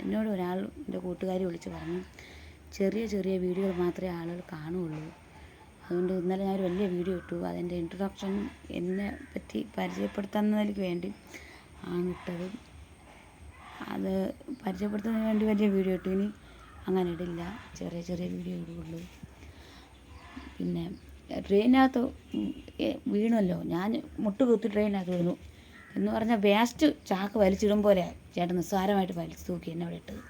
എന്നോട് ഒരാൾ എൻ്റെ കൂട്ടുകാരി വിളിച്ച് പറഞ്ഞു, ചെറിയ ചെറിയ വീഡിയോകൾ മാത്രമേ ആളുകൾ കാണുകയുള്ളൂ. അതുകൊണ്ട് ഇന്നലെ ഞാനൊരു വലിയ വീഡിയോ ഇട്ടു. അതിൻ്റെ ഇൻട്രൊഡക്ഷൻ എന്നെ പറ്റി പരിചയപ്പെടുത്തുന്നതിന് വേണ്ടി ആണ് ഇട്ടത്. അത് പരിചയപ്പെടുത്തുന്നതിന് വേണ്ടി വലിയ വീഡിയോ ഇട്ടു. ഇനി അങ്ങനെ ഇടില്ല, ചെറിയ ചെറിയ വീഡിയോ ഇടുകയുള്ളൂ. പിന്നെ ട്രെയിനകത്ത് വീണല്ലോ, ഞാൻ മുട്ടുകുത്തി ട്രെയിനകത്ത് വീണു എന്ന് പറഞ്ഞാൽ വേസ്റ്റ് ചാക്ക് വലിച്ചിടും പോലെ ചേട്ടൻ നിസ്സാരമായിട്ട് വലിച്ചു തൂക്കി എന്നെ അവിടെ ഇട്ടത്.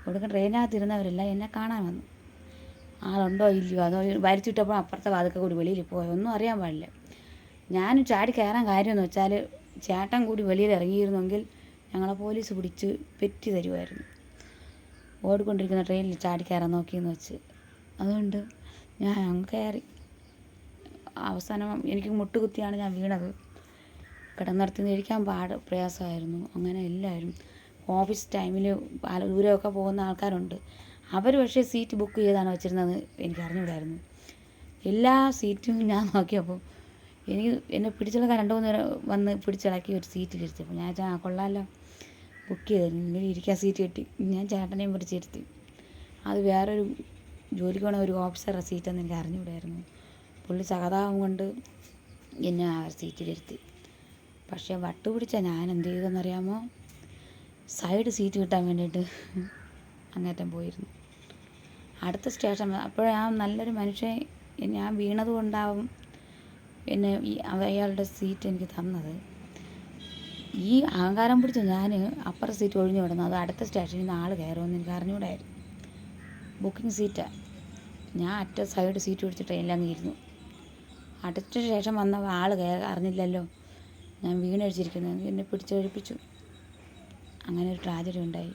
ഒടുക്കം ട്രെയിനകത്ത് ഇരുന്നവരെല്ലാം എന്നെ കാണാൻ വന്നു. ആളുണ്ടോ ഇല്ലയോ, അതോ വലിച്ചിട്ടപ്പോൾ അപ്പുറത്തെ വാതിൽക്കൽ കൂടി വെളിയിൽ പോയോ ഒന്നും അറിയാൻ പാടില്ല. ഞാൻ ചാടി കയറാൻ കാര്യമെന്ന് വെച്ചാൽ ചേട്ടൻ കൂടി വെളിയിൽ ഇറങ്ങിയിരുന്നെങ്കിൽ ഞങ്ങളെ പോലീസ് പിടിച്ച് പെറ്റി തരുമായിരുന്നു. ഓടിക്കൊണ്ടിരിക്കുന്ന ട്രെയിനിൽ ചാടി കയറാൻ നോക്കിയെന്ന് വെച്ച്. അതുകൊണ്ട് ഞാൻ കയറി. അവസാനം എനിക്ക് മുട്ടുകുത്തിയാണ് ഞാൻ വീണത്. കിടന്നിടത്ത് നിന്ന് ഇരിക്കാൻ പ്രയാസമായിരുന്നു. അങ്ങനെ എല്ലാവരും ഓഫീസ് ടൈമിൽ ദൂരമൊക്കെ പോകുന്ന ആൾക്കാരുണ്ട്. അവർ പക്ഷേ സീറ്റ് ബുക്ക് ചെയ്താണ് വെച്ചിരുന്നത്, എനിക്ക് അറിഞ്ഞുകൂടായിരുന്നു. എല്ലാ സീറ്റും ഞാൻ നോക്കിയപ്പോൾ എന്നെ പിടിച്ചിളക്കാൻ 2-3 നേരം വന്ന് പിടിച്ചിളക്കി ഒരു സീറ്റിലിരുത്തിയപ്പോൾ ഞാൻ കൊള്ളാമല്ലോ, ബുക്ക് ചെയ്തായിരുന്നു, ഇങ്ങനെ ഇരിക്കാൻ സീറ്റ് കിട്ടി. ഞാൻ ചേട്ടനെയും പിടിച്ചിരുത്തി. അത് വേറൊരു ജോലിക്ക് പോണ ഒരു ഓഫീസറുടെ സീറ്റെന്ന് എനിക്ക് അറിഞ്ഞുകൂടായിരുന്നു. പുള്ളി സഹതാപം കൊണ്ട് എന്നെ ആ സീറ്റിലിരുത്തി. പക്ഷേ വട്ട് പിടിച്ച ഞാൻ എന്ത് ചെയ്തെന്നറിയാമോ, സൈഡ് സീറ്റ് കിട്ടാൻ വേണ്ടിയിട്ട് അങ്ങേറ്റം പോയിരുന്നു. അടുത്ത സ്റ്റേഷൻ അപ്പോഴാ നല്ലൊരു മനുഷ്യൻ, ഞാൻ വീണത് കൊണ്ടാവും എന്നെ അയാളുടെ സീറ്റ് എനിക്ക് തന്നത്. ഈ അഹങ്കാരം പിടിച്ച ഞാൻ അപ്പുറത്തെ സീറ്റ് ഒഴിഞ്ഞു വിടുന്നു. അത് അടുത്ത സ്റ്റേഷനിൽ നിന്ന് ആൾ കയറുമെന്ന് എനിക്ക് അറിഞ്ഞുകൂടായിരുന്നു. ബുക്കിംഗ് സീറ്റാണ്. ഞാൻ സൈഡ് സീറ്റ് പിടിച്ച് ട്രെയിനിലങ്ങ് ഇരുന്നു. അടുത്ത ശേഷം വന്ന ആൾ അറിഞ്ഞില്ലല്ലോ ഞാൻ വീണഴിച്ചിരിക്കുന്നത്, എന്നെ പിടിച്ചൊഴിപ്പിച്ചു. അങ്ങനെ ഒരു ട്രാജഡി ഉണ്ടായി.